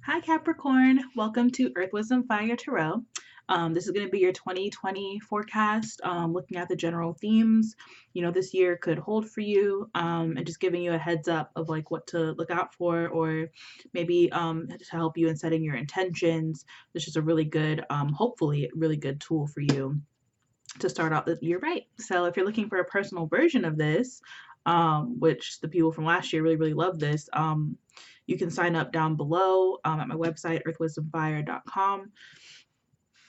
Hi, Capricorn. Welcome to Earth Wisdom Fire Tarot. This is going to be your 2020 forecast, looking at the general themes, this year could hold for you, and just giving you a heads up of like what to look out for, or maybe to help you in setting your intentions. This is a really good, hopefully, really good tool for you to start out the year right. So if you're looking for a personal version of this, which the people from last year really, really love this, you can sign up down below at my website, earthwisdomfire.com.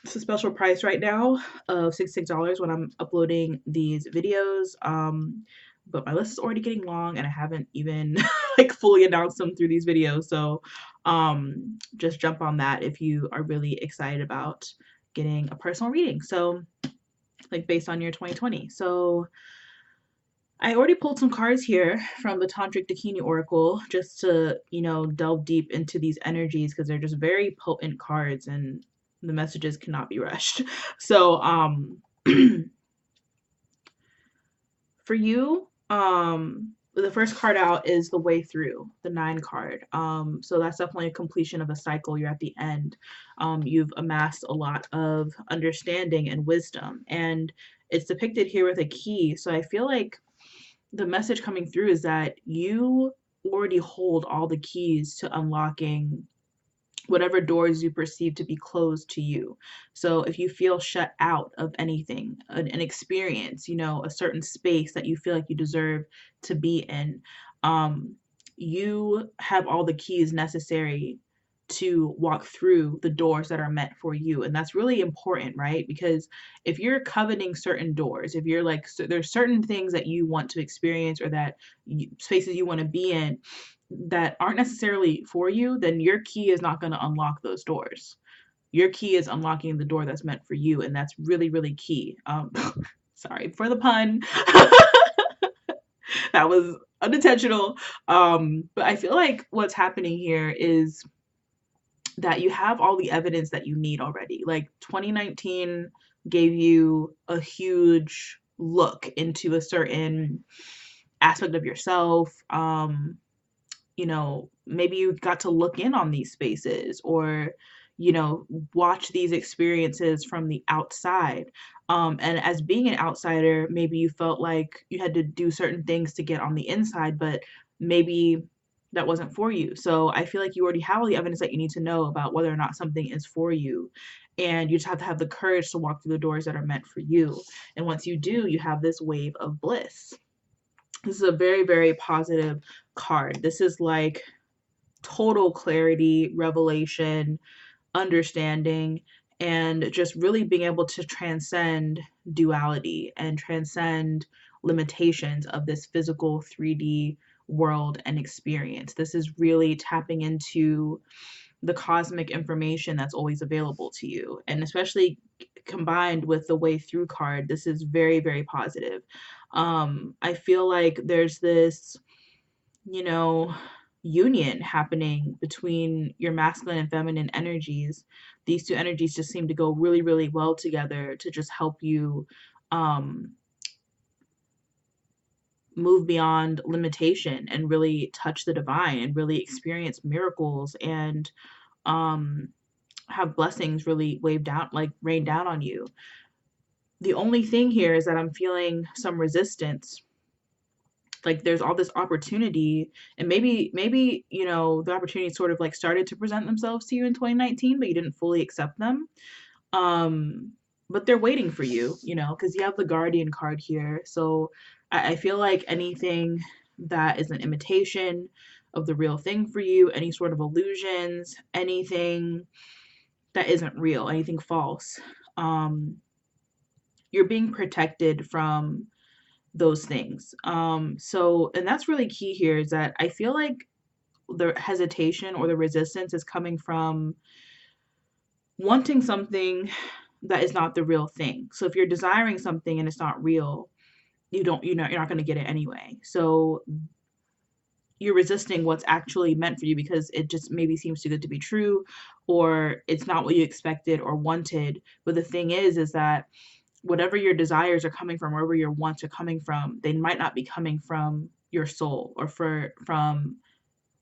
It's a special price right now of $66 when I'm uploading these videos. But my list is already getting long and I haven't even like fully announced them through these videos. So just jump on that if you are really excited about getting a personal reading. So like based on your 2020. So I already pulled some cards here from the Tantric Dakini Oracle just to, delve deep into these energies because they're just very potent cards and the messages cannot be rushed. So, for you, the first card out is the way through, the 9 card. So that's definitely a completion of a cycle. You're at the end. You've amassed a lot of understanding and wisdom, and it's depicted here with a key. So I feel like the message coming through is that you already hold all the keys to unlocking whatever doors you perceive to be closed to you. So if you feel shut out of anything, an experience, a certain space that you feel like you deserve to be in, you have all the keys necessary to walk through the doors that are meant for you. And that's really important, right? Because if you're coveting certain doors, if you're like, so there's certain things that you want to experience or that spaces you want to be in that aren't necessarily for you, then your key is not going to unlock those doors. Your key is unlocking the door that's meant for you. And that's really, really key. Sorry for the pun. That was unintentional. But I feel like what's happening here is that you have all the evidence that you need already. Like 2019 gave you a huge look into a certain aspect of yourself. Maybe you got to look in on these spaces or, watch these experiences from the outside. And as being an outsider, maybe you felt like you had to do certain things to get on the inside, but maybe that wasn't for you. So I feel like you already have all the evidence that you need to know about whether or not something is for you. And you just have to have the courage to walk through the doors that are meant for you. And once you do, you have this wave of bliss. This is a very, very positive card. This is like total clarity, revelation, understanding, and just really being able to transcend duality and transcend limitations of this physical 3D world and experience. This is really tapping into the cosmic information that's always available to you. And especially combined with the way through card, this is very, very positive. I feel like there's this, union happening between your masculine and feminine energies. These two energies just seem to go really, really well together to just help you move beyond limitation and really touch the divine and really experience miracles and have blessings really rain down on you. The only thing here is that I'm feeling some resistance. Like there's all this opportunity, and maybe the opportunity sort of like started to present themselves to you in 2019, but you didn't fully accept them. But they're waiting for you, because you have the Guardian card here. So I feel like anything that is an imitation of the real thing for you, any sort of illusions, anything that isn't real, anything false, you're being protected from those things. And that's really key here, is that I feel like the hesitation or the resistance is coming from wanting something that is not the real thing. So if you're desiring something and it's not real, you're not going to get it anyway. So you're resisting what's actually meant for you because it just maybe seems too good to be true, or it's not what you expected or wanted. But the thing is that whatever your desires are coming from, wherever your wants are coming from, they might not be coming from your soul or from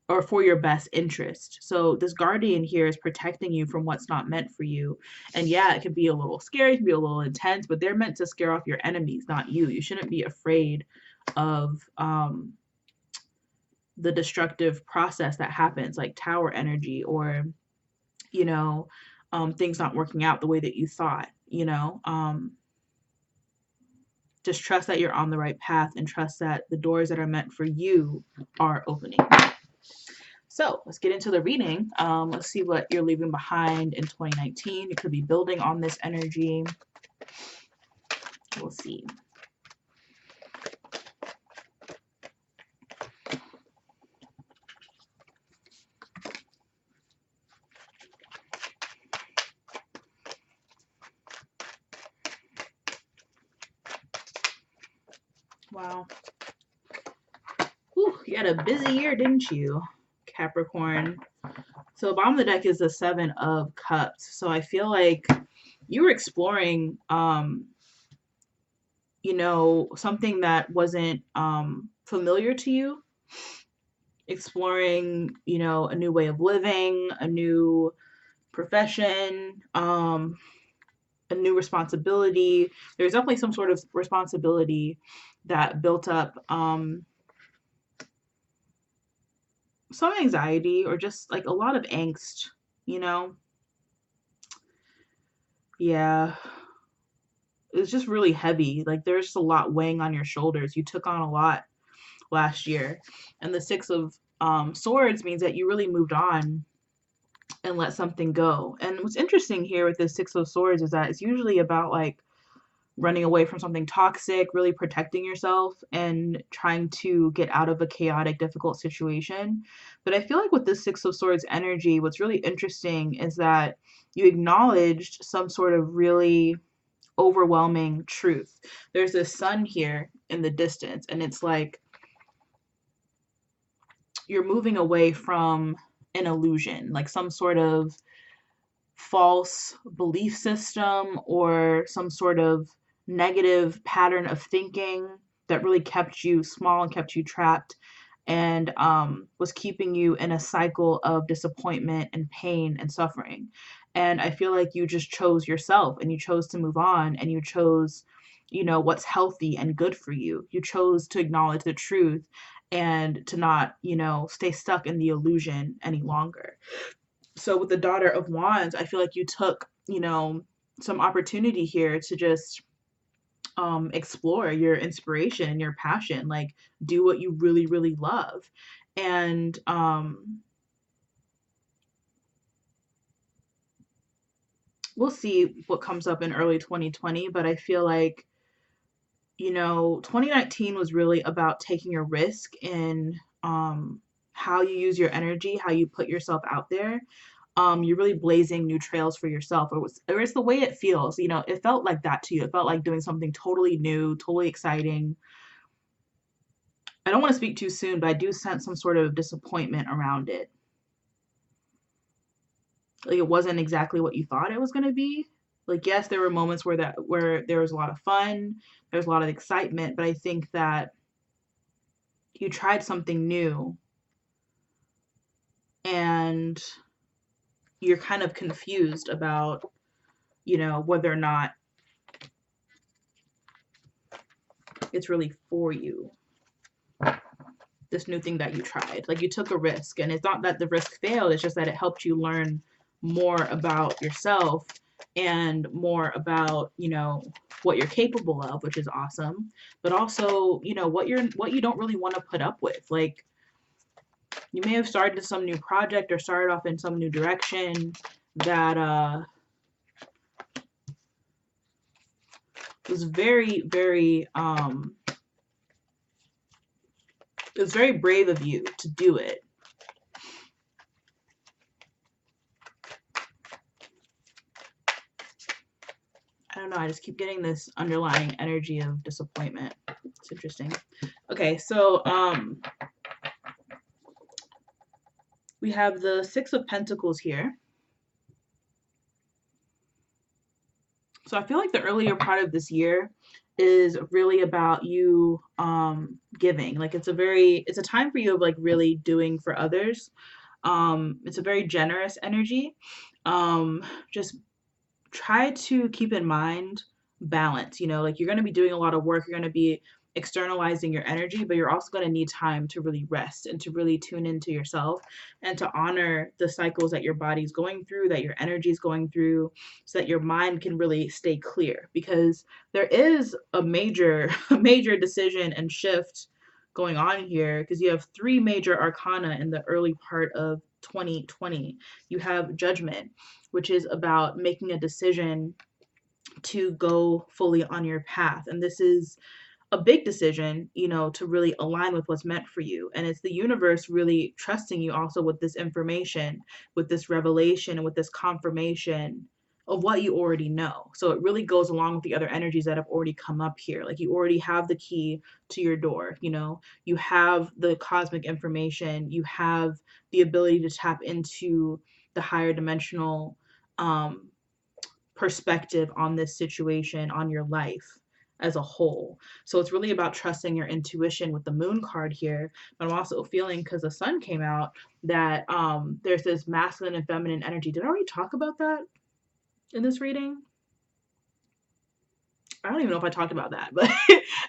or for your best interest. So this guardian here is protecting you from what's not meant for you. And yeah, it can be a little scary, it can be a little intense, but they're meant to scare off your enemies, not you. You shouldn't be afraid of the destructive process that happens, like tower energy, or you know, things not working out the way that you thought. Just trust that you're on the right path, and trust that the doors that are meant for you are opening. So let's get into the reading. Let's see what you're leaving behind in 2019. You could be building on this energy. We'll see. Wow. Whew, you had a busy year, didn't you, Capricorn? So the bottom of the deck is the Seven of Cups. So I feel like you were exploring, something that wasn't familiar to you. Exploring, a new way of living, a new profession, a new responsibility. There's definitely some sort of responsibility that built up some anxiety, or just like a lot of angst, Yeah. It's just really heavy. Like there's just a lot weighing on your shoulders. You took on a lot last year. And the Six of Swords means that you really moved on and let something go. And what's interesting here with the Six of Swords is that it's usually about like running away from something toxic, really protecting yourself and trying to get out of a chaotic, difficult situation. But I feel like with this Six of Swords energy, what's really interesting is that you acknowledged some sort of really overwhelming truth. There's this sun here in the distance, and it's like you're moving away from an illusion, like some sort of false belief system or some sort of negative pattern of thinking that really kept you small and kept you trapped, and was keeping you in a cycle of disappointment and pain and suffering. And I feel like you just chose yourself, and you chose to move on, and you chose, what's healthy and good for you. You chose to acknowledge the truth and to not, stay stuck in the illusion any longer. So with the Daughter of Wands, I feel like you took, some opportunity here to just explore your inspiration and your passion, like do what you really, really love. And we'll see what comes up in early 2020, but I feel like 2019 was really about taking a risk in how you use your energy, how you put yourself out there. You're really blazing new trails for yourself, or it's the way it feels. It felt like that to you. It felt like doing something totally new, totally exciting. I don't want to speak too soon, but I do sense some sort of disappointment around it. Like it wasn't exactly what you thought it was going to be. Like, yes, there were moments where there was a lot of fun, there's a lot of excitement, but I think that you tried something new and you're kind of confused about, whether or not it's really for you. This new thing that you tried, like you took a risk, and it's not that the risk failed, it's just that it helped you learn more about yourself and more about, what you're capable of, which is awesome, but also, what you don't really want to put up with. Like you may have started some new project or started off in some new direction that was very, very it was very brave of you to do it. I don't know, I just keep getting this underlying energy of disappointment. It's interesting. Okay, so we have the Six of Pentacles here. So I feel like the earlier part of this year, is really about you giving. Like it's a time for you of like really doing for others. It's a very generous energy. Just try to keep in mind balance. Like you're going to be doing a lot of work, you're going to be externalizing your energy, but you're also going to need time to really rest and to really tune into yourself and to honor the cycles that your body's going through, that your energy is going through, so that your mind can really stay clear, because there is a major a major decision and shift going on here, because you have three major arcana in the early part of 2020. You have judgment, which is about making a decision to go fully on your path. And this is a big decision, to really align with what's meant for you. And it's the universe really trusting you also with this information, with this revelation, and with this confirmation of what you already know. So it really goes along with the other energies that have already come up here. Like you already have the key to your door, you have the cosmic information, you have the ability to tap into the higher dimensional um, perspective on this situation, on your life as a whole. So it's really about trusting your intuition with the moon card here. But I'm also feeling, because the sun came out, that there's this masculine and feminine energy. Did I already talk about that in this reading? I don't even know if I talked about that, but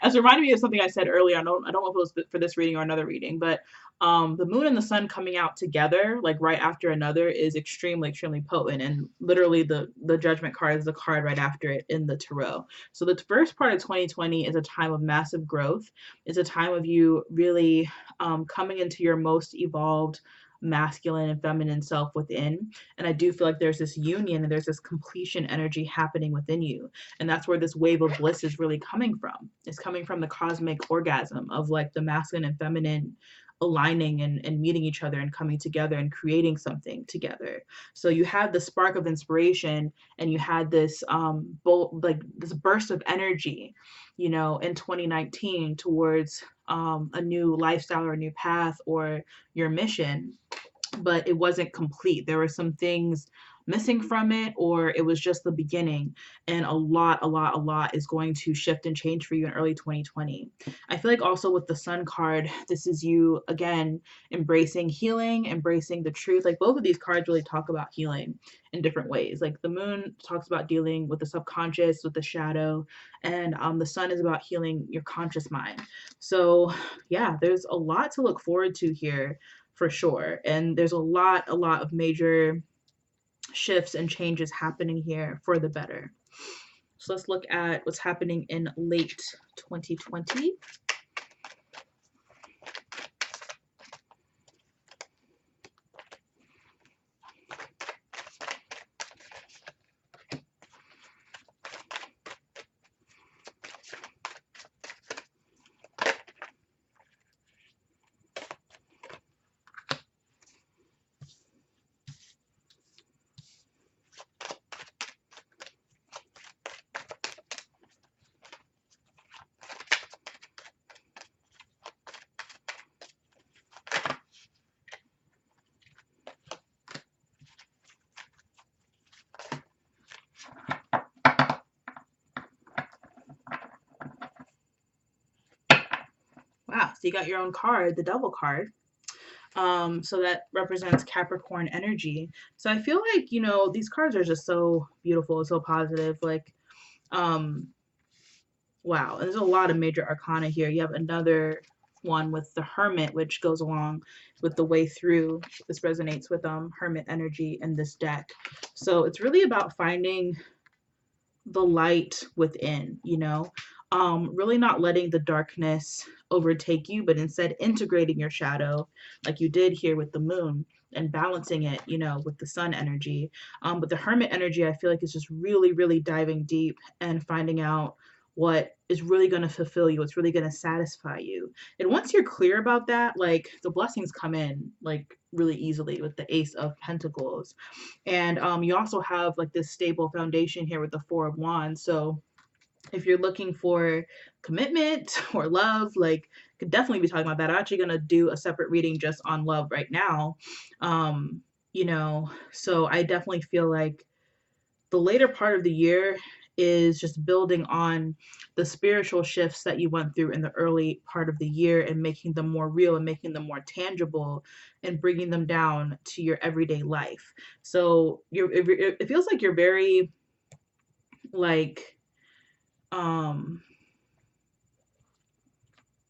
as it reminded me of something I said earlier. I don't know if it was for this reading or another reading, but the moon and the sun coming out together, like right after another, is extremely, extremely potent. And literally, the judgment card is the card right after it in the tarot. So the first part of 2020 is a time of massive growth. It's a time of you really coming into your most evolved masculine and feminine self within. And I do feel like there's this union and there's this completion energy happening within you. And that's where this wave of bliss is really coming from. It's coming from the cosmic orgasm of like the masculine and feminine aligning and meeting each other and coming together and creating something together. So you had the spark of inspiration, and you had this like this burst of energy, in 2019 towards a new lifestyle or a new path or your mission, but it wasn't complete. There were some things missing from it, or it was just the beginning. And a lot is going to shift and change for you in early 2020. I feel like also with the sun card, this is you again embracing healing, embracing the truth. Like both of these cards really talk about healing in different ways. Like the moon talks about dealing with the subconscious, with the shadow, and the sun is about healing your conscious mind. So yeah, there's a lot to look forward to here for sure. And there's a lot of major shifts and changes happening here for the better. So let's look at what's happening in late 2020. Wow, so you got your own card, the Devil card. So that represents Capricorn energy. So I feel like, these cards are just so beautiful, so positive. Like, wow. And there's a lot of major arcana here. You have another one with the Hermit, which goes along with the way through. This resonates with Hermit energy in this deck. So it's really about finding the light within, really not letting the darkness overtake you, but instead integrating your shadow like you did here with the moon, and balancing it, with the sun energy. But the Hermit energy, I feel like, is just really, really diving deep and finding out what is really going to fulfill you, what's really going to satisfy you. And once you're clear about that, like the blessings come in like really easily with the Ace of Pentacles. And you also have like this stable foundation here with the Four of Wands. So if you're looking for commitment or love, like could definitely be talking about that. I'm actually going to do a separate reading just on love right now. So I definitely feel like the later part of the year is just building on the spiritual shifts that you went through in the early part of the year and making them more real and making them more tangible and bringing them down to your everyday life. So it feels like you're very like,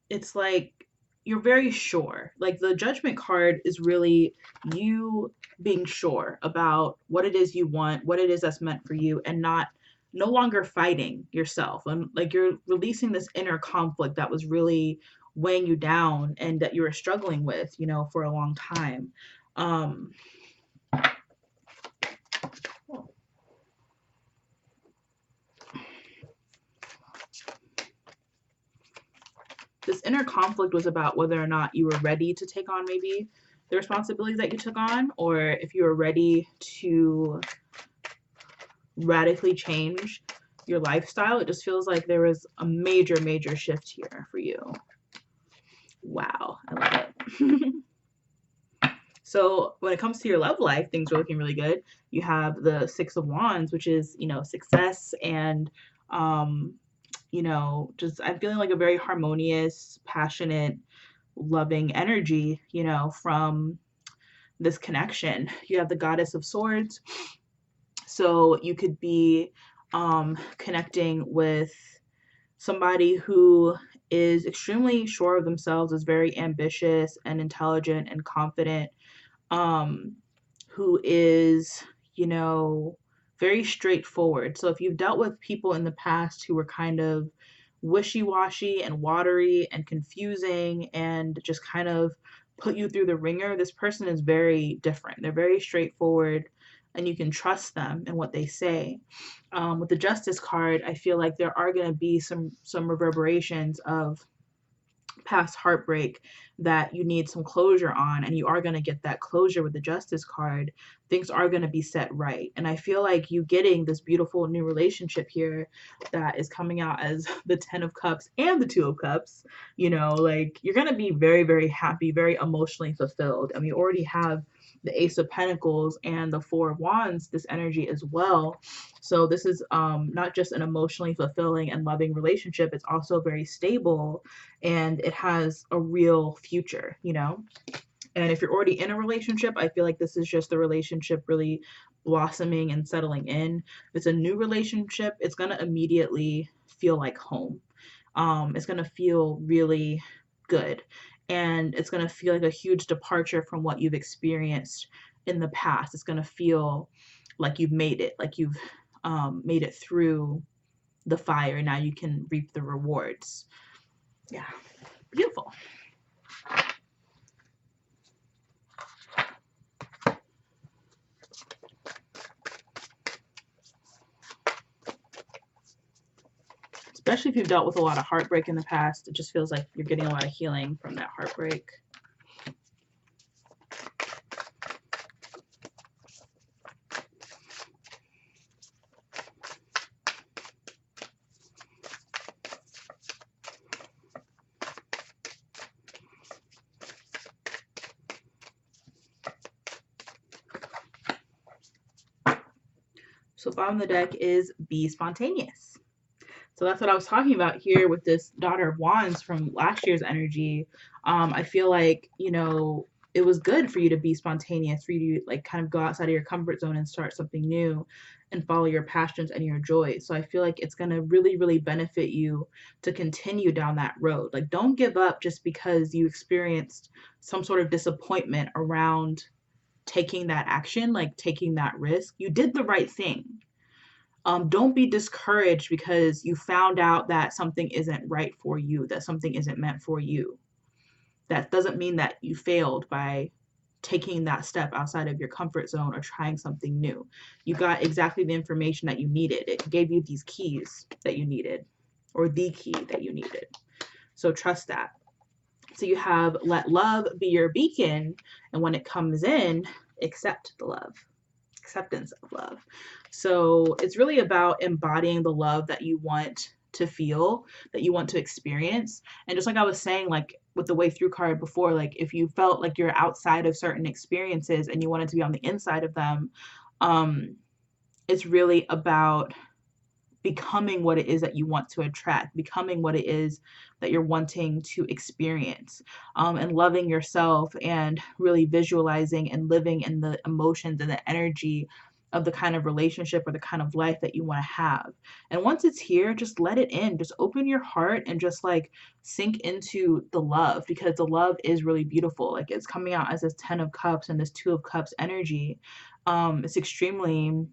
it's like you're very sure. Like the Judgment card is really you being sure about what it is you want, what it is that's meant for you, and no longer fighting yourself. And like you're releasing this inner conflict that was really weighing you down and that you were struggling with, for a long time. This inner conflict was about whether or not you were ready to take on maybe the responsibilities that you took on, or if you were ready to radically change your lifestyle. It just feels like there was a major, major shift here for you. Wow, I love it. So when it comes to your love life, things are looking really good. You have the Six of Wands, which is, success and, just I'm feeling like a very harmonious, passionate, loving energy, from this connection. You have the Goddess of Swords. So you could be connecting with somebody who is extremely sure of themselves, is very ambitious and intelligent and confident, who is, very straightforward. So if you've dealt with people in the past who were kind of wishy-washy and watery and confusing and just kind of put you through the ringer, this person is very different. They're very straightforward and you can trust them and what they say. With the Justice card, I feel like there are going to be some reverberations of past heartbreak that you need some closure on, and you are going to get that closure with the Justice card. Things are going to be set right, and I feel like you getting this beautiful new relationship here that is coming out as the 10 of Cups and the 2 of Cups, like you're going to be very, very happy, very emotionally fulfilled. And we already have the Ace of Pentacles and the 4 of Wands, this energy as well. So this is not just an emotionally fulfilling and loving relationship, it's also very stable and it has a real future, And if you're already in a relationship, I feel like this is just the relationship really blossoming and settling in. If it's a new relationship, it's going to immediately feel like home. It's going to feel really good. And it's going to feel like a huge departure from what you've experienced in the past. It's going to feel like you've made it, like you've made it through the fire. Now you can reap the rewards. Yeah, beautiful. Especially if you've dealt with a lot of heartbreak in the past, it just feels like you're getting a lot of healing from that heartbreak. So bottom of the deck is be spontaneous. So that's what I was talking about here with this Daughter of Wands from last year's energy. I feel like, it was good for you to be spontaneous, for you to like kind of go outside of your comfort zone and start something new and follow your passions and your joys. So I feel like it's going to really, really benefit you to continue down that road. Like don't give up just because you experienced some sort of disappointment around taking that action, like taking that risk. You did the right thing. Don't be discouraged because you found out that something isn't right for you, that something isn't meant for you. That doesn't mean that you failed by taking that step outside of your comfort zone or trying something new. You got exactly the information that you needed. It gave you these keys that you needed, or the key that you needed. So trust that. So you have let love be your beacon, and when it comes in, accept the love. Acceptance of love. So it's really about embodying the love that you want to feel, that you want to experience. And just like I was saying, like with the way through card before, like if you felt like you're outside of certain experiences and you wanted to be on the inside of them, it's really about becoming what it is that you want to attract, becoming what it is that you're wanting to experience, and loving yourself and really visualizing and living in the emotions and the energy of the kind of relationship or the kind of life that you want to have. And once it's here, just let it in. Just open your heart and just like sink into the love, because the love is really beautiful. Like, it's coming out as this 10 of cups and this 2 of cups energy. It's extremely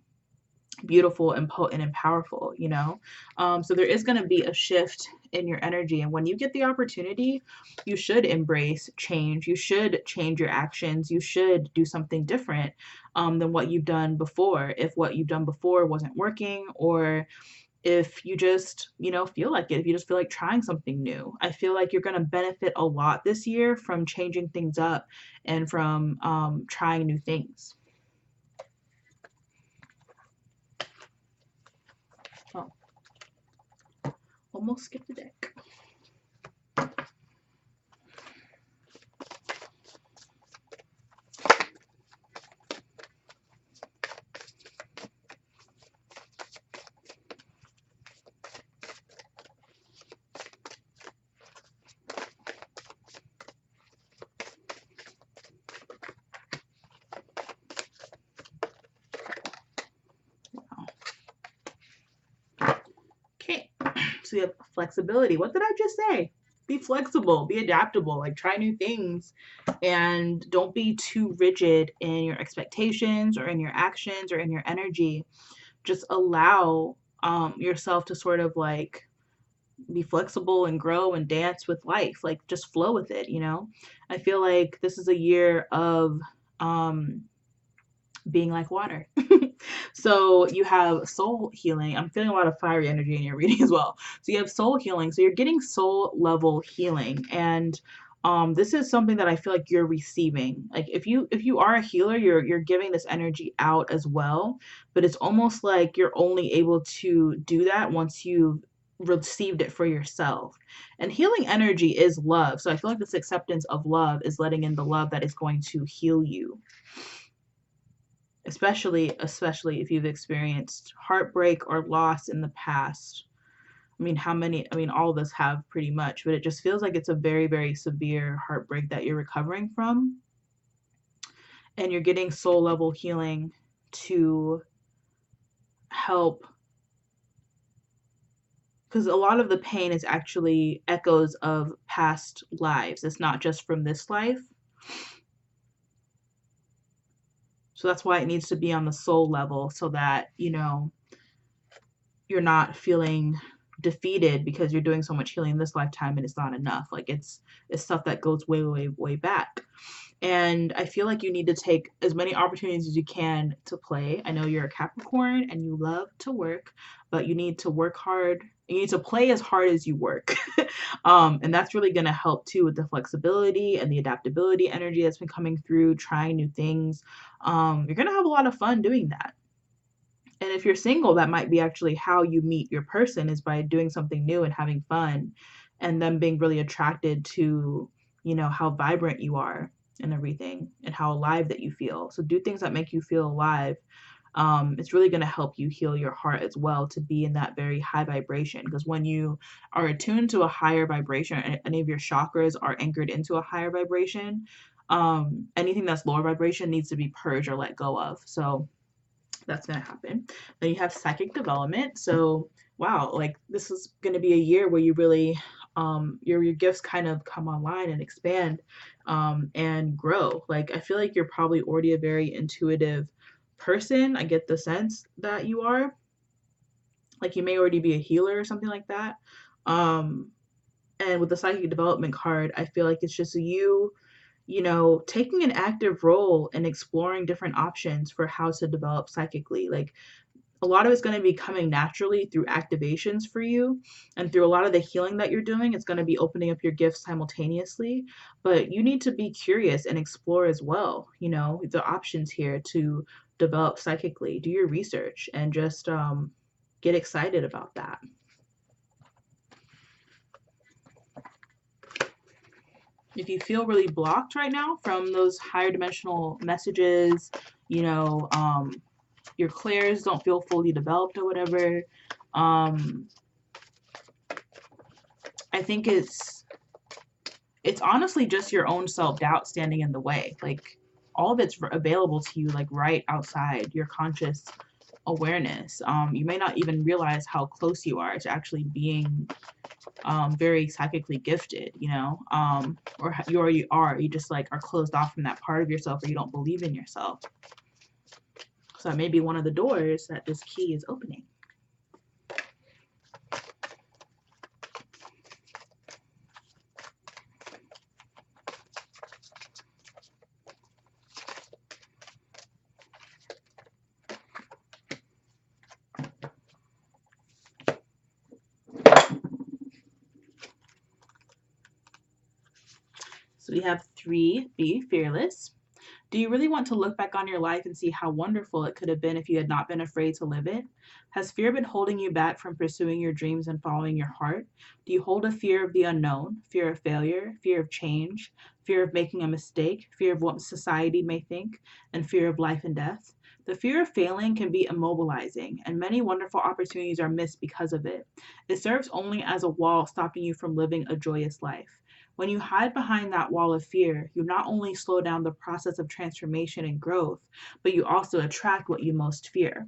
beautiful and potent and powerful, you know. So there is going to be a shift in your energy, and when you get the opportunity, you should embrace change. You should change your actions. You should do something different than what you've done before, if what you've done before wasn't working, or if you just, you know, feel like it, if you just feel like trying something new. I feel like you're going to benefit a lot this year from changing things up and from trying new things. Oh, almost skipped the deck. Okay, so you have flexibility. What did I just say? Be flexible, be adaptable, like try new things, and don't be too rigid in your expectations or in your actions or in your energy. Just allow yourself to sort of like be flexible and grow and dance with life. Like, just flow with it, you know? I feel like this is a year of um, being like water. So you have soul healing. I'm feeling a lot of fiery energy in your reading as well. So you have soul healing. So you're getting soul level healing. And this is something that I feel like you're receiving. Like, if you are a healer, you're giving this energy out as well. But it's almost like you're only able to do that once you've received it for yourself. And healing energy is love. So I feel like this acceptance of love is letting in the love that is going to heal you, especially if you've experienced heartbreak or loss in the past. I mean, how many, I mean, all of us have pretty much, but it just feels like it's a very, very severe heartbreak that you're recovering from. And you're getting soul level healing to help, because a lot of the pain is actually echoes of past lives. It's not just from this life. So that's why it needs to be on the soul level, so that, you know, you're not feeling defeated because you're doing so much healing in this lifetime and it's not enough. Like, it's stuff that goes way, way, way back. And I feel like you need to take as many opportunities as you can to play. I know you're a Capricorn and you love to work, but you need to work hard. You need to play as hard as you work. And that's really going to help too with the flexibility and the adaptability energy that's been coming through, trying new things. You're going to have a lot of fun doing that. And if you're single, that might be actually how you meet your person, is by doing something new and having fun, and them being really attracted to, you know, how vibrant you are and everything, and how alive that you feel. So do things that make you feel alive. It's really going to help you heal your heart as well, to be in that very high vibration. Because when you are attuned to a higher vibration, and any of your chakras are anchored into a higher vibration, anything that's lower vibration needs to be purged or let go of. So that's going to happen. Then you have psychic development. So wow, like, this is going to be a year where you really your gifts kind of come online and expand and grow. Like, I feel like you're probably already a very intuitive person. I get the sense that you are, like, you may already be a healer or something like that. And with the psychic development card, I feel like it's just you know, taking an active role in exploring different options for how to develop psychically. Like, a lot of it's going to be coming naturally through activations for you, and through a lot of the healing that you're doing, it's going to be opening up your gifts simultaneously. But you need to be curious and explore as well, you know, the options here to develop psychically. Do your research and just get excited about that. If you feel really blocked right now from those higher dimensional messages, you know, your clairs don't feel fully developed or whatever, I think it's honestly just your own self-doubt standing in the way. Like, all of it's available to you, like right outside your conscious awareness. You may not even realize how close you are to actually being very psychically gifted, you know, or you already are. You just like are closed off from that part of yourself, or you don't believe in yourself. So that may be one of the doors that this key is opening. So we have 3, be fearless. Do you really want to look back on your life and see how wonderful it could have been if you had not been afraid to live it? Has fear been holding you back from pursuing your dreams and following your heart? Do you hold a fear of the unknown, fear of failure, fear of change, fear of making a mistake, fear of what society may think, and fear of life and death? The fear of failing can be immobilizing, and many wonderful opportunities are missed because of it. It serves only as a wall stopping you from living a joyous life. When you hide behind that wall of fear, you not only slow down the process of transformation and growth, but you also attract what you most fear.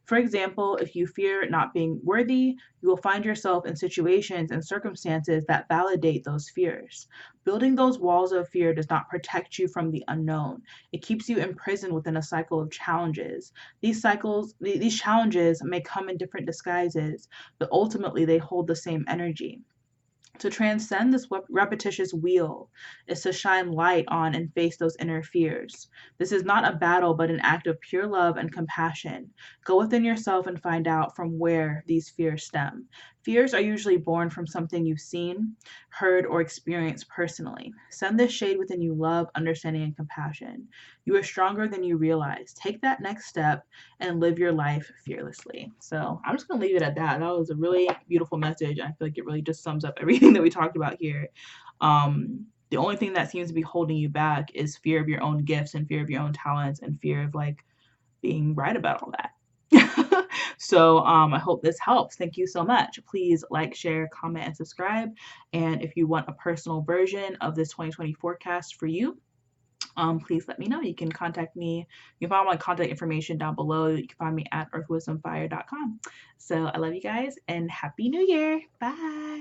For example, if you fear not being worthy, you will find yourself in situations and circumstances that validate those fears. Building those walls of fear does not protect you from the unknown. It keeps you imprisoned within a cycle of challenges. These challenges may come in different disguises, but ultimately they hold the same energy. To transcend this repetitious wheel is to shine light on and face those inner fears. This is not a battle, but an act of pure love and compassion. Go within yourself and find out from where these fears stem. Fears are usually born from something you've seen, heard, or experienced personally. Send this shade within you love, understanding, and compassion. You are stronger than you realize. Take that next step and live your life fearlessly. So I'm just going to leave it at that. That was a really beautiful message. I feel like it really just sums up everything that we talked about here. The only thing that seems to be holding you back is fear of your own gifts and fear of your own talents and fear of like being right about all that. So I hope this helps. Thank you so much. Please like, share, comment, and subscribe. And if you want a personal version of this 2020 forecast for you, please let me know. You can contact me. You can find my contact information down below. You can find me at earthwisdomfire.com. So I love you guys and Happy New Year. Bye.